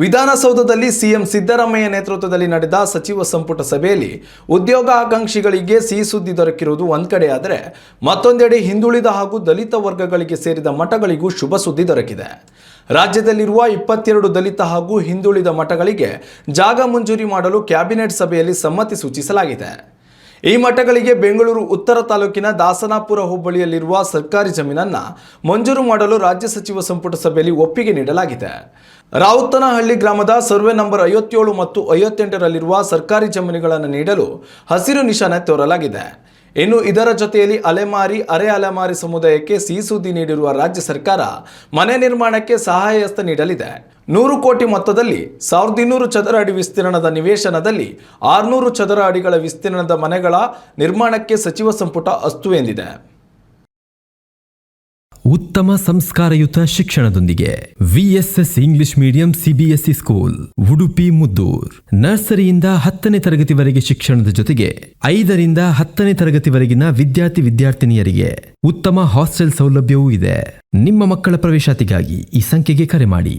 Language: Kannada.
ವಿಧಾನಸೌಧದಲ್ಲಿ ಸಿಎಂ ಸಿದ್ದರಾಮಯ್ಯ ನೇತೃತ್ವದಲ್ಲಿ ನಡೆದ ಸಚಿವ ಸಂಪುಟ ಸಭೆಯಲ್ಲಿ ಉದ್ಯೋಗಾಕಾಂಕ್ಷಿಗಳಿಗೆ ಸಿಹಿ ಸುದ್ದಿ ದೊರಕಿರುವುದು ಒಂದ್ ಕಡೆ ಆದರೆ ಮತ್ತೊಂದೆಡೆ ಹಿಂದುಳಿದ ಹಾಗೂ ದಲಿತ ವರ್ಗಗಳಿಗೆ ಸೇರಿದ ಮಠಗಳಿಗೂ ಶುಭ ಸುದ್ದಿ ದೊರಕಿದೆ. ರಾಜ್ಯದಲ್ಲಿರುವ 22 ದಲಿತ ಹಾಗೂ ಹಿಂದುಳಿದ ಮಠಗಳಿಗೆ ಜಾಗ ಮಂಜೂರಿ ಮಾಡಲು ಕ್ಯಾಬಿನೆಟ್ ಸಭೆಯಲ್ಲಿ ಸಮ್ಮತಿ ಸೂಚಿಸಲಾಗಿದೆ. ಈ ಮಠಗಳಿಗೆ ಬೆಂಗಳೂರು ಉತ್ತರ ತಾಲೂಕಿನ ದಾಸನಾಪುರ ಹೋಬಳಿಯಲ್ಲಿರುವ ಸರ್ಕಾರಿ ಜಮೀನನ್ನು ಮಂಜೂರು ಮಾಡಲು ರಾಜ್ಯ ಸಚಿವ ಸಂಪುಟ ಸಭೆಯಲ್ಲಿ ಒಪ್ಪಿಗೆ ನೀಡಲಾಗಿದೆ. ರಾವುತನಹಳ್ಳಿ ಗ್ರಾಮದ ಸರ್ವೆ ನಂಬರ್ 57 ಮತ್ತು 58ರಲ್ಲಿರುವ ಸರ್ಕಾರಿ ಜಮೀನುಗಳನ್ನು ನೀಡಲು ಹಸಿರು ನಿಶಾನೆ ತೋರಲಾಗಿದೆ. ಇನ್ನು ಇದರ ಜೊತೆಯಲ್ಲಿ ಅಲೆಮಾರಿ ಅರೆ ಅಲೆಮಾರಿ ಸಮುದಾಯಕ್ಕೆ ಸಿಹಿ ಸುದ್ದಿ ನೀಡಿರುವ ರಾಜ್ಯ ಸರ್ಕಾರ ಮನೆ ನಿರ್ಮಾಣಕ್ಕೆ ಸಹಾಯ ಹಸ್ತ ನೀಡಲಿದೆ. 100 ಕೋಟಿ ಮೊತ್ತದಲ್ಲಿ 1200 ಚದರ ಅಡಿ ವಿಸ್ತೀರ್ಣದ ನಿವೇಶನದಲ್ಲಿ 600 ಚದರ ಅಡಿಗಳ ವಿಸ್ತೀರ್ಣದ ಮನೆಗಳ ನಿರ್ಮಾಣಕ್ಕೆ ಸಚಿವ ಸಂಪುಟ ಅಸ್ತು ಎಂದಿದೆ. ಉತ್ತಮ ಸಂಸ್ಕಾರಯುತ ಶಿಕ್ಷಣದೊಂದಿಗೆ VSS English medium CBSE school Udupi Muddur. ನರ್ಸರಿಯಿಂದ 10ನೇ ತರಗತಿವರೆಗೆ ಶಿಕ್ಷಣದ ಜೊತೆಗೆ 5ರಿಂದ 10ನೇ ತರಗತಿವರೆಗಿನ ವಿದ್ಯಾರ್ಥಿನಿಯರಿಗೆ ಉತ್ತಮ ಹಾಸ್ಟೆಲ್ ಸೌಲಭ್ಯವೂ ಇದೆ. ನಿಮ್ಮ ಮಕ್ಕಳ ಪ್ರವೇಶಾತಿಗಾಗಿ ಈ ಸಂಖ್ಯೆಗೆ ಕರೆ ಮಾಡಿ.